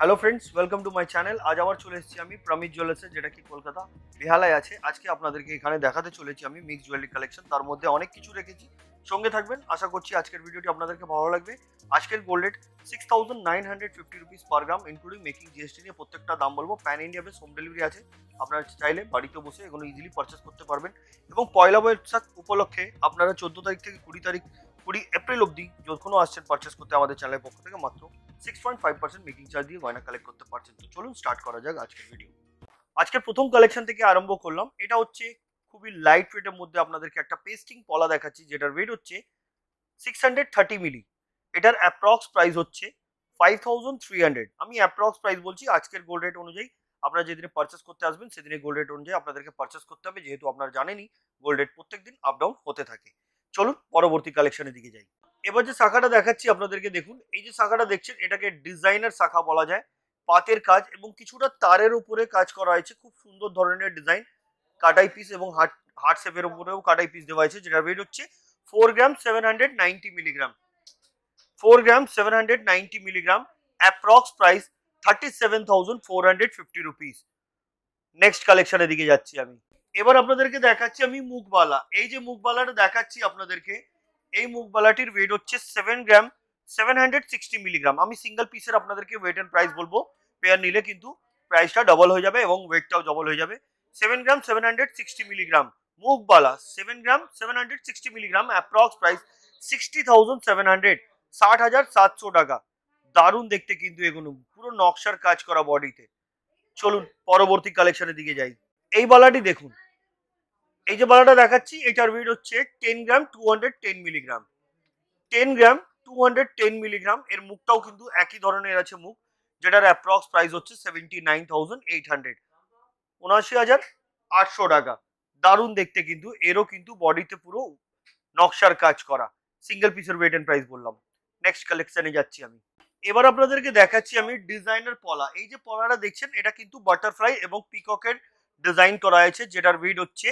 Hello friends, welcome to my channel. আজ আবার চলে এসেছি আমি প্রমিত জুয়েলার্সে, যেটা কি কলকাতা বেহালায় আছে। আজকে আপনাদেরকে এখানে দেখাতে চলেছি আমি মিক্স জুয়েলারি কালেকশন। তার মধ্যে অনেক কিছু রেখেছি, সঙ্গে থাকবেন। আশা করছি আজকের ভিডিওটি আপনাদেরকে ভালো লাগবে। আজকের গোল্ড রেট 6,950 রুপিস পার গ্রাম, ইনক্লুডিং মেকিং জিএসটি নিয়ে প্রত্যেকটা দাম বলবো। Pan India base home delivery আছে, আপনারা চাইলে বাড়িতে বসে এগুলো ইজিলি পারচেস করতে পারবেন। এবং পয়লা বৈশাখ উপলক্ষে আপনারা 14 তারিখ থেকে 20 এপ্রিল অবধি যখন আসছেন পারচেস করতে আমাদের চ্যানেলের পক্ষ থেকে মাত্র 6.5% মেকিং চার্জ দিয়ে গয়না কালেক্ট করতে পারছেন। তো চলুন স্টার্ট করা যাক আজকের ভিডিও। আজকের প্রথম কালেকশন থেকে আরম্ভ করলাম। এটা হচ্ছে খুবই লাইট ওয়েটের মধ্যে আপনাদেরকে একটা পেস্টিং পলা দেখাচ্ছি, যেটার ওয়েট হচ্ছে 630 মিলি। এটার অ্যাপ্রক্স প্রাইস হচ্ছে 5,300। আমি অ্যাপ্রক্স প্রাইস বলছি, আজকের গোল্ড রেট অনুযায়ী আপনারা যেদিনে পারচেস করতে আসবেন সেদিনে গোল্ড রেট অনুযায়ী আপনাদেরকে পারচেস করতে হবে, যেহেতু আপনারা জানেনই গোল্ড রেট প্রত্যেকদিন আপ ডাউন হতে থাকে। চলুন পরবর্তী কালেকশনের দিকে যাই। এবার যে শাখাটা দেখাচ্ছি আপনাদেরকে, দেখুন এই যে শাখাটা দেখছেন, এটাকে ডিজাইনার শাখা বলা যায়। পাতের কাজ এবং কিছুটা তারের উপরে কাজ করা হয়েছে, খুব সুন্দর ধরনের ডিজাইন। কাটাই পিস এবং হার্ট শেপের উপরেও কাটাই পিস দেওয়া হয়েছে, যেটার ওয়েট হচ্ছে 4 গ্রাম 790 মিলিগ্রাম। 4 গ্রাম 790 milligram, approx price 37,450 rupees. Next কালেকশনের দিকে যাচ্ছি আমি। এবার আপনাদেরকে দেখাচ্ছি আমি মুখবালা। এই যে মুখবালাটা দেখাচ্ছি আপনাদেরকে, এই মুখবালাটির ওয়েট হচ্ছে 7 গ্রাম 760 মিলিগ্রাম। আমি সিঙ্গেল পিসের আপনাদেরকে ওয়েট এন্ড প্রাইস বলবো, পেয়ার নিলে কিন্তু প্রাইসটা ডবল হয়ে যাবে এবং ওয়েটটাও ডবল হয়ে যাবে। 7 গ্রাম 760 মিলিগ্রাম মুখবালা, 7 গ্রাম 760 মিলিগ্রাম, অ্যাপ্রক্স প্রাইস 60,700, 60,700 টাকা। দারুণ দেখতে কিন্তু এগুলো, পুরো নকশার কাজ করা বডিতে। চলুন পরবর্তী কালেকশনের দিকে যাই। এই বালাটি দেখুন, এই যে বালাটা দেখাচ্ছি, এটার ওয়েট হচ্ছে 10 গ্রাম 210 মিলিগ্রাম। 10 গ্রাম 210 মিলিগ্রাম। এর মুখটাও কিন্তু একই ধরনের আছে মুখ, যেটার অ্যাপ্রক্স প্রাইস হচ্ছে 79,800, 79,800 টাকা। দারুণ দেখতে কিন্তু, এরও কিন্তু বডিতে পুরো নকশার কাজ করা। সিঙ্গেল পিসের ওয়েট এন্ড প্রাইস বললাম। নেক্সট কালেকশনে যাচ্ছি আমি। এবার আপনাদেরকে দেখাচ্ছি আমি ডিজাইনার পলা। এই যে পলাটা দেখছেন, এটা কিন্তু বাটারফ্লাই এবং পিককের ডিজাইন করা হয়েছে, যেটার ওয়েট হচ্ছে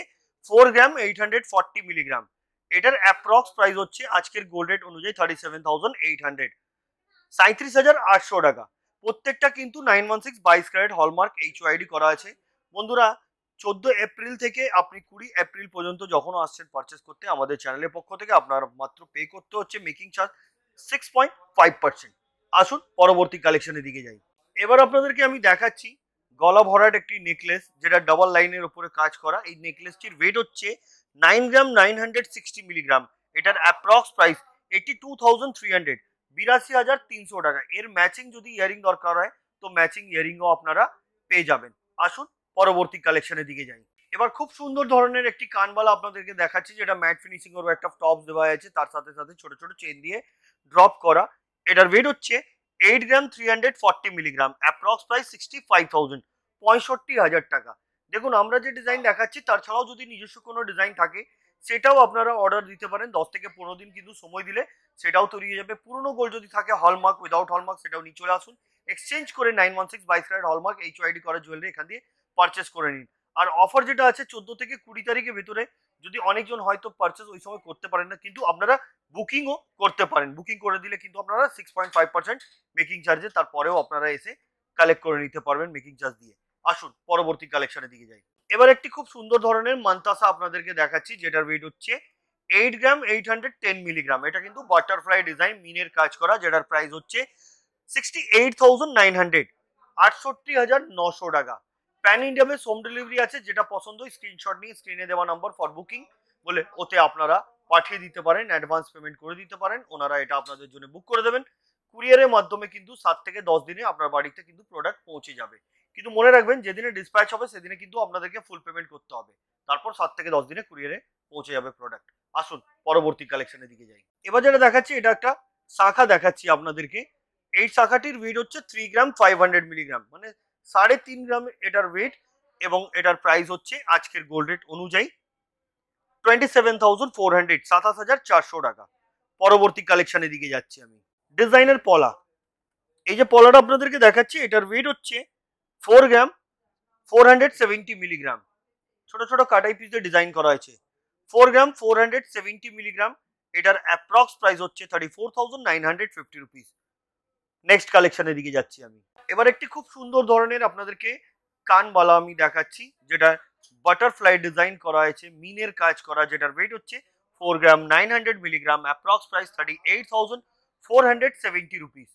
4 গ্রাম 840 মিলিগ্রাম। এটার অ্যাপ্রক্স প্রাইস হচ্ছে আজকের গোল্ড রেট অনুযায়ী 37,800, 37,800 টাকা। প্রত্যেকটা কিন্তু 916 22 ক্যারেট হলমার্ক HYD করা আছে। বন্ধুরা, 14 এপ্রিল থেকে আপনি 20 এপ্রিল পর্যন্ত যখন আসছেন পারচেস করতে আমাদের চ্যানেলের পক্ষ থেকে, আপনার মাত্র পে করতে হচ্ছে মেকিং চার্জ 6.5%। আসুন পরবর্তী কালেকশনের দিকে যাই। এবার আপনাদেরকে আমি দেখাচ্ছি গলা ভরাট একটি নেকলেস, যেটা ডাবল লাইনের উপরে কাজ করা। এই নেকলেসটির ওয়েট হচ্ছে 9 গ্রাম 960 মিলিগ্রাম। এটার অ্যাপ্রক্স প্রাইস 82,300, 82,300 টাকা। এর ম্যাচিং যদি ইয়ারিং দরকার হয় তো ম্যাচিং ইয়ারিংও আপনারা পেয়ে যাবেন। আসুন পরবর্তী কালেকশনের দিকে যাই। এবার খুব সুন্দর ধরনের একটি কানবালা আপনাদেরকে দেখাচ্ছি, যেটা ম্যাট ফিনিশিং এর একটা টপ দেওয়া আছে, তার সাথে সাথে ছোট ছোট চেন দিয়ে ড্রপ করা। এটার ওয়েট হচ্ছে 8 গ্রাম 340 মিলিগ্রাম, অ্যাপ্রক্স প্রাইস 65,000, 65,000 টাকা। দেখুন, আমরা যে ডিজাইন দেখাচ্ছি তার ছাড়াও যদি নিজস্ব কোনো ডিজাইন থাকে সেটাও আপনারা অর্ডার দিতে পারেন। 10 থেকে 15 দিন কিন্তু সময় দিলে সেটাও তৈরি হয়ে যাবে। পুরনো গোল্ড যদি থাকে হলমার্ক, উইদাউট হলমার্ক, সেটাও নিয়ে চলে আসুন। এক্সচেঞ্জ করে 916 22 ক্যারেট হলমার্ক HYD করা জুয়েলারি এখান দিয়ে পারচেস করে নিন। আর অফার যেটা আছে 14 থেকে 20 তারিখের ভেতরে, যদি অনেকজন হয়তো পারচেস ওই সময় করতে পারেন না, কিন্তু আপনারা বুকিংও করতে পারেন। বুকিং করে দিলে কিন্তু আপনারা 6.5% মেকিং চার্জে তারপরেও আপনারা এসে কালেক্ট করে নিতে পারবেন মেকিং চার্জ দিয়ে। আসুন পরবর্তী কালেকশনের দিকে যাই। এবার একটি খুব সুন্দর ধরনের মান্তাসা আপনাদেরকে দেখাচ্ছি, যেটার ওয়েট হচ্ছে 8 গ্রাম 810 মিলিগ্রাম। এটা কিন্তু বাটারফ্লাই ডিজাইন মিনের কাজ করা, যেটার প্রাইস হচ্ছে 68,900, 68,900 টাকা। Pan India base home delivery আছে, যেটা পছন্দ স্ক্রিনশট নিয়ে স্ক্রিনে দেওয়া নাম্বার ফর বুকিং বলে ওতে আপনারা পাঠিয়ে দিতে পারেন, অ্যাডভান্স পেমেন্ট করে দিতে পারেন, ওনারা এটা আপনাদের জন্য বুক করে দেবেন। কুরিয়ারের মাধ্যমে কিন্তু 7 থেকে 10 দিনে আপনার বাড়িতে কিন্তু প্রোডাক্ট পৌঁছে যাবে। কিন্তু মনে রাখবেন, যেদিনে ডিসপ্যাচ হবে সেদিনে কিন্তু আপনাদেরকে ফুল পেমেন্ট করতে হবে, তারপর 7 থেকে 10 দিনে কুরিয়ারে পৌঁছে যাবে প্রোডাক্ট। আসুন পরবর্তী কালেকশনের দিকে যাই। এবার যেটা দেখাচ্ছি, এটা একটা শাখা দেখাচ্ছি আপনাদেরকে। এই শাখাটির ওয়েট হচ্ছে 3 গ্রাম 500 মিলিগ্রাম, মানে 3.5 গ্রাম এটার ওয়েট। এবং এটার প্রাইস হচ্ছে আজকের গোল্ড রেট অনুযায়ী 27,400, 27,400 টাকা। পরবর্তী কালেকশনের দিকে যাচ্ছি আমি। ডিজাইনের পলা। এই যে পলাটা আপনাদেরকে দেখাচ্ছি, এটার ওয়েট হচ্ছে 4 গ্রাম 470 মিলিগ্রাম। ছোট ছোট কাটাই পিস দিয়ে ডিজাইন করা হয়েছে। 4 গ্রাম 470 মিলিগ্রাম। এটার অ্যাপ্রক্স প্রাইস হচ্ছে 34,950 রুপিস, নেক্সট কালেকশনের দিকে যাচ্ছি আমি। এবার একটি খুব সুন্দর ধরনের আপনাদেরকে কানবালা আমি দেখাচ্ছি, যেটা বাটারফ্লাই ডিজাইন করা হয়েছে, মিনের কাজ করা, যেটার ওয়েট হচ্ছে 4 গ্রাম 900 মিলিগ্রাম, অ্যাপ্রক্স প্রাইস 38,470 রুপিস।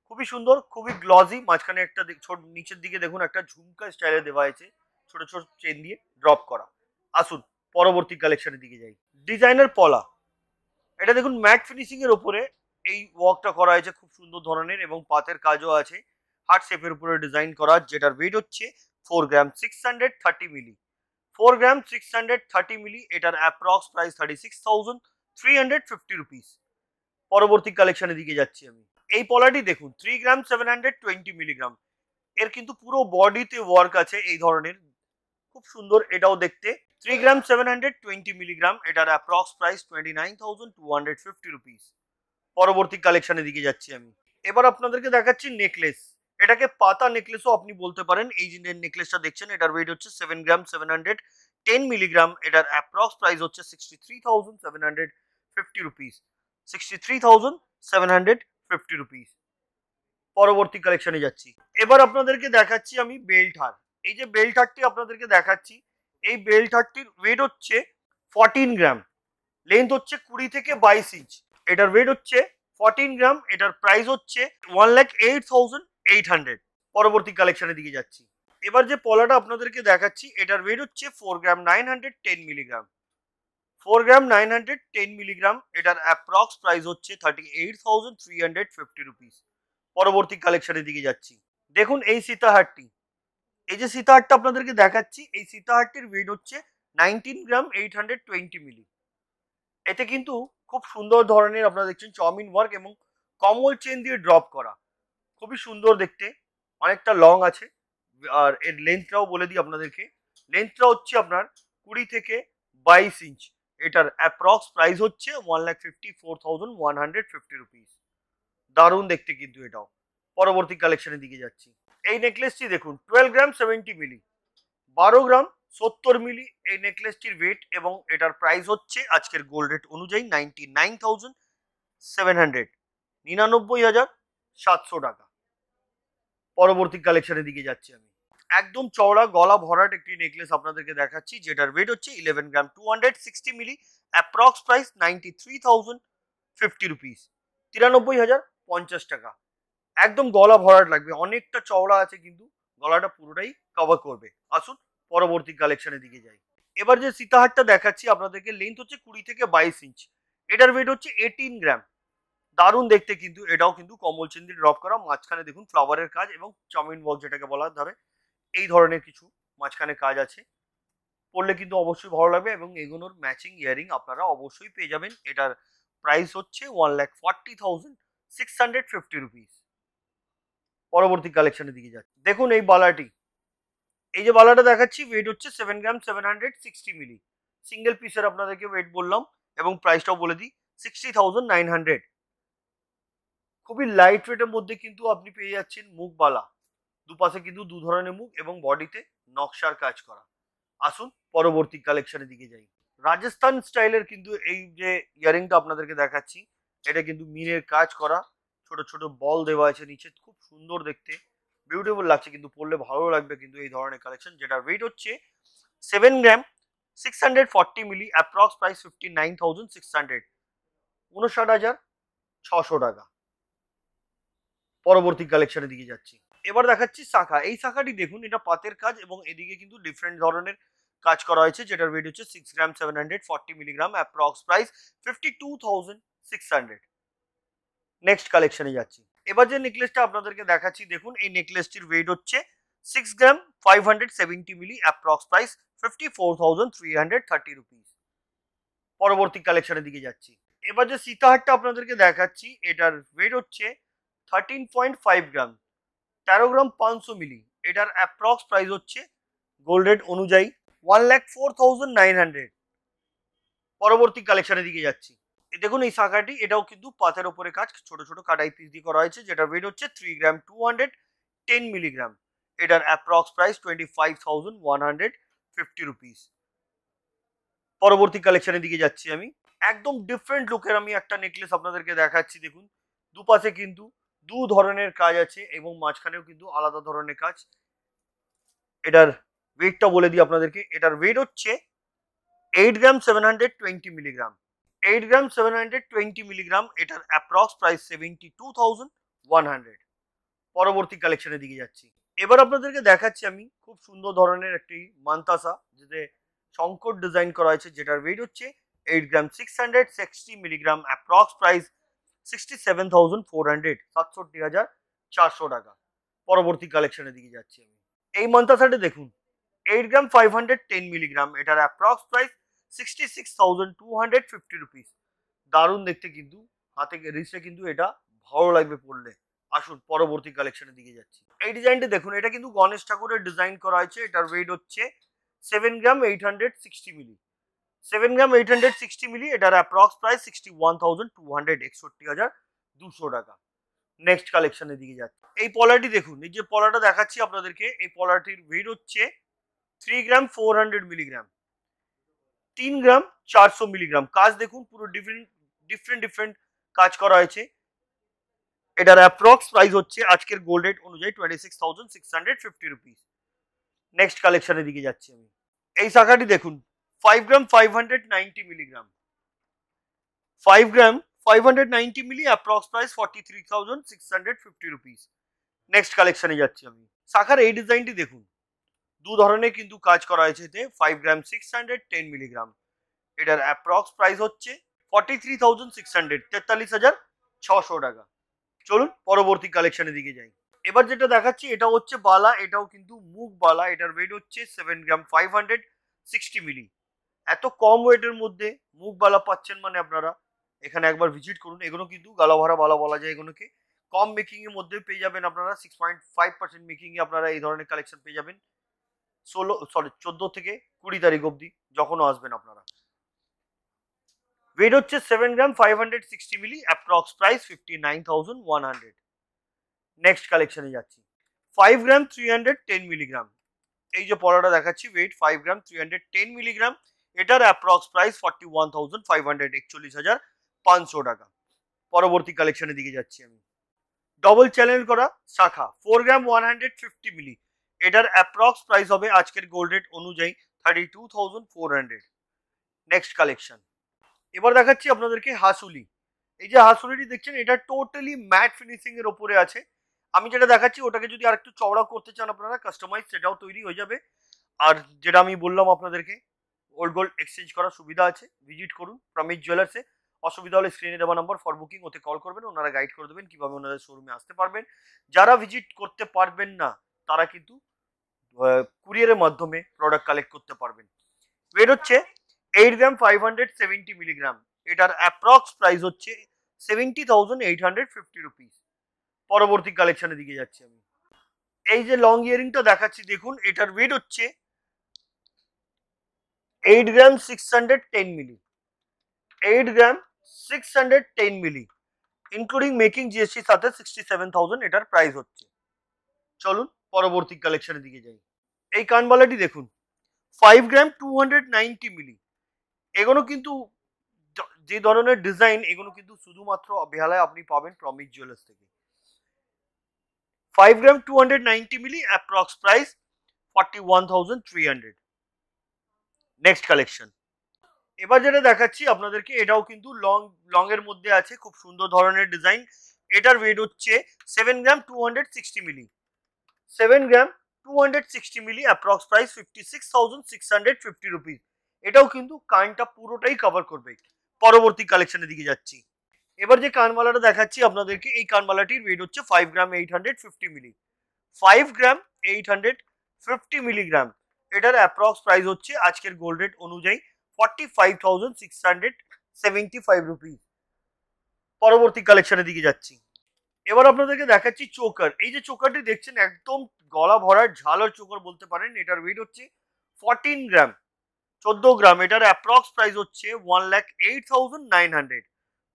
খুবই সুন্দর, খুবই গ্লজি, মাঝখানে একটা ছোট নিচের দিকে দেখুন একটা ঝুমকা স্টাইলে দেওয়া হয়েছে, ছোট ছোট চেন দিয়ে ড্রপ করা। আসুন পরবর্তী কালেকশনের দিকে যাই। ডিজাইনার পলা, এটা দেখুন ম্যাট ফিনিশিং এর উপরে এই ওয়ার্কটা করা হয়েছে খুব সুন্দর ধরনের, এবং পাতের কাজও আছে, হার্ট শেপের উপরে ডিজাইন করা, যেটার ওয়েট হচ্ছে 4 গ্রাম 630 মিলি। 4 গ্রাম 630 মিলি, এটার অ্যাপ্রক্স প্রাইস 36,350 রুপিস। পরবর্তী কালেকশনের দিকে যাচ্ছি আমি। এই পলাটি দেখুন 3 গ্রাম 720 মিলিগ্রাম, এর কিন্তু পুরো বডিতে ওয়ার্ক আছে এই ধরনের, খুব সুন্দর এটাও দেখতে। 3 গ্রাম 720 মিলিগ্রাম, এটার অ্যাপ্রক্স প্রাইস 29,250 রুপিস। পরবর্তী কালেকশনের দিকে যাচ্ছি আমি। এবার আপনাদেরকে দেখাচ্ছি নেকলেস, এটাকে পাতা নেকলেসও আপনি বলতে পারেন। এই যে নেকলেসটা দেখছেন, এটার ওয়েট হচ্ছে 7 গ্রাম 710 মিলিগ্রাম, এটার অ্যাপ্রক্স প্রাইস হচ্ছে 63,750 রুপিস। 63,750 রুপিস। পরবর্তী কালেকশনে যাচ্ছি। এবার আপনাদেরকে দেখাচ্ছি আমি বেল্ট হার। এই যে বেল্ট হারটি আপনাদেরকে দেখাচ্ছি, এই বেল্ট হারটির ওয়েট হচ্ছে 14 গ্রাম, লেন্থ হচ্ছে 20 থেকে 22 ইঞ্চ, এটার ওয়েট হচ্ছে 14 গ্রাম, এটার প্রাইস হচ্ছে 1,08,800। পরবর্তী কালেকশনের দিকে যাচ্ছি। এবার যে পলাটা আপনাদেরকে দেখাচ্ছি, এটার ওয়েট হচ্ছে 4 গ্রাম 910 মিলিগ্রাম। 4 গ্রাম 910 মিলিগ্রাম, এটার অ্যাপ্রক্স প্রাইস হচ্ছে 38,350 রুপিস। পরবর্তী কালেকশনের দিকে যাচ্ছি। দেখুন এই সীতাহারটি, এই যে সীতাহারটা আপনাদেরকে দেখাচ্ছি, এই সীতাহারটির ওয়েট হচ্ছে 19 গ্রাম 820 মিলি। এতে কিন্তু খুব সুন্দর ধরনের আপনারা দেখছেন চাউমিন ওয়ার্ক এবং কমল চেন দিয়ে ড্রপ করা, খুবই সুন্দর দেখতে, অনেকটা লং আছে। আর এর লেন্থটাও বলে দিই আপনাদেরকে, লেন্থটা হচ্ছে আপনার 20 থেকে 22 ইঞ্চ, এটার অ্যাপ্রক্স প্রাইস হচ্ছে 1,54,150 রুপিস। দারুণ দেখতে কিন্তু এটাও। পরবর্তী কালেকশনের দিকে যাচ্ছি। এই নেকলেসটি দেখুন 12 গ্রাম 70 মিলি, 12 গ্রাম 70 মিলি এই নেকলেসটির ওয়েট, এবং এটার প্রাইস হচ্ছে আজকের গোল্ড রেট অনুযায়ী 99,700, 99,700 টাকা। পরবর্তী কালেকশনের দিকে যাচ্ছি আমি। একদম চওড়া গলা ভরাট একটি নেকলেস আপনাদেরকে দেখাচ্ছি, যেটার ওয়েট হচ্ছে 11 গ্রাম 260 মিলি, অ্যাপ্রক্স প্রাইস 93,050 রুপিস, 93,050 টাকা। একদম গলা ভরাট লাগবে, অনেকটা চওড়া আছে কিন্তু গলাটা পুরোটাই কভার করবে। আসুন পরবর্তী কালেকশনের দিকে যাই। এবার যে সীতাহারটা দেখাচ্ছি আপনাদেরকে, লেন্থ হচ্ছে 20 থেকে 22 ইঞ্চ, এটার ওয়েট হচ্ছে 18 গ্রাম। দারুণ দেখতে কিন্তু এটাও কিন্তু কমল চেন দিয়ে ড্রপ করা, মাঝখানে দেখুন ফ্লাওয়ারের কাজ এবং চাউমিন ওয়ার্ক যেটাকে বলা ধরে এই ধরনের কিছু মাঝখানে কাজ আছে। পরলে কিন্তু অবশ্যই ভালো লাগবে, এবং এগুলোর ম্যাচিং ইয়ারিং আপনারা অবশ্যই পেয়ে যাবেন। এটার প্রাইস হচ্ছে 1,40,650 রুপিস। পরবর্তী কালেকশনের দিকে যাচ্ছে। দেখুন এই বালাটি, এই যে বালাটা দেখাচ্ছি, ওয়েট হচ্ছে 7 গ্রাম 760 মিলি, সিঙ্গেল পিসের আপনাদেরকে ওয়েট বললাম, এবং প্রাইসটাও বলে দিই 60,900। খুবই লাইট ওয়েটের মধ্যে কিন্তু আপনি পেয়ে যাচ্ছেন মুখ বালা, দুপাশে কিন্তু দু ধরনের মুখ এবং বডিতে নকশার কাজ করা। আসুন পরবর্তী কালেকশনের দিকে যাই। রাজস্থান স্টাইলের কিন্তু এই যে ইয়ারিংটা আপনাদেরকে দেখাচ্ছি, এটা কিন্তু মিনের কাজ করা, ছোট ছোট বল দেওয়া আছে নিচে, খুব সুন্দর দেখতে, বিউটিফুল লাগছে, কিন্তু পরলে ভালো লাগবে কিন্তু এই ধরনের কালেকশন, যেটার ওয়েট হচ্ছে 7 গ্রাম 640 মিলি, অ্যাপ্রক্স প্রাইস 59,600, 59,600 টাকা। পরবর্তী কালেকশনের দিকে যাচ্ছি। এবার দেখাচ্ছি শাখা। এই শাখাটি দেখুন, এটা পাতের কাজ এবং এদিকে কিন্তু ডিফারেন্ট ধরনের কাজ করা হয়েছে, যেটার ওয়েট হচ্ছে 6 গ্রাম 740 মিলিগ্রাম, অ্যাপ্রক্স প্রাইস 52,600। নেক্সট কালেকশনে যাচ্ছি। এবার যে নেকলেসটা আপনাদেরকে দেখাচ্ছি, দেখুন এই নেকলেসটির ওয়েট হচ্ছে 6 গ্রাম 570 মিলি, অ্যাপ্রক্স প্রাইস 54,330 রুপিস। পরবর্তী কালেকশনের দিকে যাচ্ছি। এবার যে সীতাহারটা আপনাদেরকে দেখাচ্ছি, এটার ওয়েট হচ্ছে 13.5 গ্রাম, 13 গ্রাম 500 মিলি, এটার অ্যাপ্রক্স প্রাইস হচ্ছে গোল্ড রেট অনুযায়ী 1,04,900। পরবর্তী কালেকশনের দিকে যাচ্ছি। দেখুন এই শাখাটি, এটাও কিন্তু পাতের ওপরে কাজ, ছোট ছোট কাটাই পিস দিয়ে করা হয়েছে, যেটার ওয়েট হচ্ছে 3 গ্রাম 210 মিলিগ্রাম, এটার অ্যাপ্রক্স প্রাইস 25,150 রুপিস। পরবর্তী কালেকশনের দিকে যাচ্ছি আমি। একদম ডিফারেন্ট লুকের আমি একটা নেকলেস আপনাদেরকে দেখাচ্ছি। দেখুন দুপাশে কিন্তু দু ধরনের কাজ আছে এবং মাঝখানেও কিন্তু আলাদা ধরনের কাজ। এটার ওয়েটটা বলে দিই আপনাদেরকে, এটার ওয়েট হচ্ছে 8 গ্রাম 720 মিলিগ্রাম। 8 গ্রাম 720 মিলিগ্রাম, এটার অ্যাপ্রক্স প্রাইস 72,100। পরবর্তী কালেকশনের দিকে যাচ্ছি। এবার আপনাদেরকে দেখাচ্ছি আমি খুব সুন্দর ধরনের একটি মান্তাসা, যেটা শঙ্কর ডিজাইন করা হয়েছে, যেটার ওয়েট হচ্ছে 8 গ্রাম 660 মিলিগ্রাম, অ্যাপ্রক্স প্রাইস 67,400, 67,400 টাকা। পরবর্তী কালেকশনের দিকে যাচ্ছি আমি। এই মান্তাসাটা দেখুন, 8 গ্রাম 510 মিলিগ্রাম, এটার অ্যাপ্রক্স প্রাইস 66,250 রুপিস। দারুণ দেখতে কিন্তু, হাতে রিসে কিন্তু এটা ভালো লাগবে পড়লে। আসুন পরবর্তী কালেকশনের দিকে যাচ্ছি। এই ডিজাইনটা দেখুন, এটা কিন্তু গণেশ ঠাকুরের ডিজাইন করা হয়েছে। এটার ওয়েট হচ্ছে 7 গ্রাম 860 মিলি। 7 গ্রাম 860 মিলি, এটার অ্যাপ্রক্স প্রাইস 61,200, 61,200 টাকা। নেক্সট কালেকশনের দিকে যাচ্ছি। এই পলাটি দেখুন, এই যে পলাটা দেখাচ্ছি আপনাদেরকে, এই পলাটির ওয়েট হচ্ছে 3 গ্রাম 400 মিলিগ্রাম, 3 গ্রাম 400 মিলিগ্রাম। কাজ দেখুন পুরো ডিফারেন্ট কাজ করা হয়েছে। এটার অ্যাপ্রক্স প্রাইস হচ্ছে আজকের গোল্ড রেট অনুযায়ী 26,650 রুপিস। নেক্সট কালেকশনের দিকে যাচ্ছি আমি। এই শাখাটি দেখুন, 5 গ্রাম 590 মিলিগ্রাম, 5 গ্রাম 590 মিলি, অ্যাপ্রক্স প্রাইস 43,650 রুপিস। নেক্সট কালেকশনে যাচ্ছি আমি। শাখার এই ডিজাইনটি দেখুন, দু ধরনের কিন্তু কাজ করা হয়েছে এতে। 5 গ্রাম 610 মিলিগ্রাম, এটার অ্যাপ্রক্স প্রাইস হচ্ছে 43,600, 43,600 টাকা। চলুন পরবর্তী কালেকশনের দিকে যাই। এবার যেটা দেখাচ্ছি এটা হচ্ছে বালা, এটাও কিন্তু মুখ বালা। এটার ওয়েট হচ্ছে 7 গ্রাম 560 মিলি। এত কম ওয়েটের মধ্যে মুখ বালা পাচ্ছেন মানে আপনারা এখানে একবার ভিজিট করুন। এগুলো কিন্তু গালা ভরা বালা বলা যায় এগুলোকে। কম মেকিং এর মধ্যে পেয়ে যাবেন আপনারা, 6.5% মেকিং এ আপনারা এই ধরনের কালেকশন পেয়ে যাবেন 14 থেকে 20 তারিখ অবধি, যখনও আসবেন আপনারা। ওয়েট হচ্ছে 7 গ্রাম 560 মিলি, অ্যাপ্রক্স প্রাইস 59,100। নেক্সট কালেকশনে যাচ্ছি। 5 গ্রাম 310 মিলিগ্রাম, এই যে পলাটা দেখাচ্ছি, ওয়েট 5 গ্রাম 310 মিলিগ্রাম, এটার অ্যাপ্রক্স প্রাইস 41,500, 41,500 টাকা। পরবর্তী কালেকশনের দিকে যাচ্ছি আমি। ডবল চ্যানেল করা শাখা, 4 গ্রাম 150 মিলি, এটার অ্যাপ্রক্স প্রাইস হবে আজকের গোল্ড রেট অনুযায়ী 32,400। Next collection. এবার দেখাচ্ছি আপনাদেরকে হাসুলি। এই যে হাসুলিটি দেখছেন, এটা টোটালি ম্যাট ফিনিশিং এর ওপরে আছে। আমি যেটা দেখাচ্ছি ওটাকে যদি আরেকটু চওড়া করতে চান আপনারা কাস্টমাইজ, সেটাও তৈরি হয়ে যাবে। আর যেটা আমি বললাম আপনাদেরকে, ওল্ড গোল্ড এক্সচেঞ্জ করার সুবিধা আছে। ভিজিট করুন প্রমিত জুয়েলার্সে। অসুবিধা হলে স্ক্রিনে দেওয়া নাম্বার ফর বুকিং, ওতে কল করবেন, ওনারা গাইড করে দেবেন কিভাবে ওনাদের শোরুমে আসতে পারবেন। যারা ভিজিট করতে পারবেন না তারা কিন্তু কুরিয়ারের মাধ্যমে প্রোডাক্ট কালেক্ট করতে পারবেন। ওয়েট হচ্ছে 8 গ্রাম 570 মিলিগ্রাম, এটার অ্যাপ্রক্স প্রাইস হচ্ছে 70,850 রুপিস। পরবর্তী কালেকশনের দিকে যাচ্ছি আমি। এই যে লং ইয়ারিংটা দেখাচ্ছি দেখুন, এটার ওয়েট হচ্ছে 8 গ্রাম 610 মিলি, 8 গ্রাম 610 মিলি, ইনক্লুডিং মেকিং জিএসটি সাথে 67,000 এটার প্রাইস হচ্ছে। চলুন পরবর্তী কালেকশনের দিকে যাই। এই কানবালাটি দেখুন, 5 গ্রাম 290 মিলি। এগুলো কিন্তু যে ধরনের ডিজাইন, এগুলো কিন্তু শুধুমাত্র বেহালায় আপনি পাবেন প্রমিত জুয়েলার্স থেকে। 5 গ্রাম 290 মিলি, অ্যাপ্রক্স প্রাইস 41,300। Next collection. এবার যেটা দেখাচ্ছি আপনাদেরকে, এটাও কিন্তু লং এর মধ্যে আছে, খুব সুন্দর ধরনের ডিজাইন। এটার ওয়েট হচ্ছে 7 গ্রাম 260 মিলি, 7 গ্রাম 260 মিলি, অ্যাপ্রক্স প্রাইস 56,650 রুপিস। এটাও কিন্তু কানটা পুরোটাই কভার করবে। পরবর্তী কালেকশনের দিকে যাচ্ছি। এবার যে কানমালাটা দেখাচ্ছি আপনাদেরকে, এই কানমালাটির ওয়েট হচ্ছে 5 গ্রাম 850 মিলি, 5 গ্রাম 850 মিলিগ্রাম, এটার অ্যাপ্রক্স প্রাইস হচ্ছে আজকের গোল্ড রেট অনুযায়ী 45,675 রুপিস। পরবর্তী কালেকশনের দিকে যাচ্ছি। এবার আপনাদেরকে দেখাচ্ছি চোকার। এই যে চোকারটি দেখছেন, একদম গলা ভরার ঝালার চোকার বলতে পারেন। এটার ওয়েট হচ্ছে 14 গ্রাম 14 গ্রাম, এটার অ্যাপ্রক্স প্রাইস হচ্ছে 1,08,900।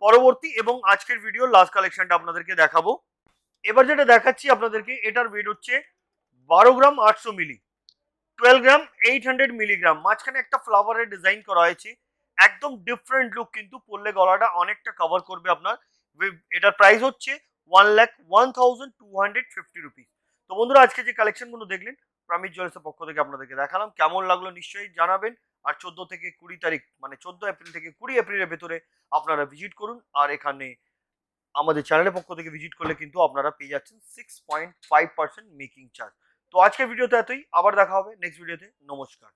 পরবর্তী এবং আজকের ভিডিও লাস্ট কালেকশনটা আপনাদেরকে দেখাবো। এবার যেটা দেখাচ্ছি আপনাদেরকে, এটার ওয়েট হচ্ছে 12 গ্রাম 800 মিলি, 12 গ্রাম 800 মিলিগ্রাম, মাঝখানে একটা ফ্লাওয়ারের ডিজাইন করা হয়েছে। একদম ডিফারেন্ট লুক, কিন্তু পরলে গলাটা অনেকটা কভার করবে আপনার। এটার প্রাইস হচ্ছে 1,01,250 রুপিস। তো বন্ধুরা আজকে যে কালেকশনগুলো দেখলেন প্রমিস জুয়েলার্সের পক্ষ থেকে আপনাদেরকে দেখালাম, কেমন লাগলো নিশ্চয়ই জানাবেন। আর 14 থেকে 20 তারিখ মানে 14 এপ্রিল থেকে 20 এপ্রিলের ভেতরে আপনারা ভিজিট করুন। আর এখানে আমাদের চ্যানেলের পক্ষ থেকে ভিজিট করলে কিন্তু আপনারা পেয়ে যাচ্ছেন 6.5% মেকিং চার্জ। তো আজকের ভিডিওতে এতই, আবার দেখা হবে নেক্সট ভিডিওতে। নমস্কার।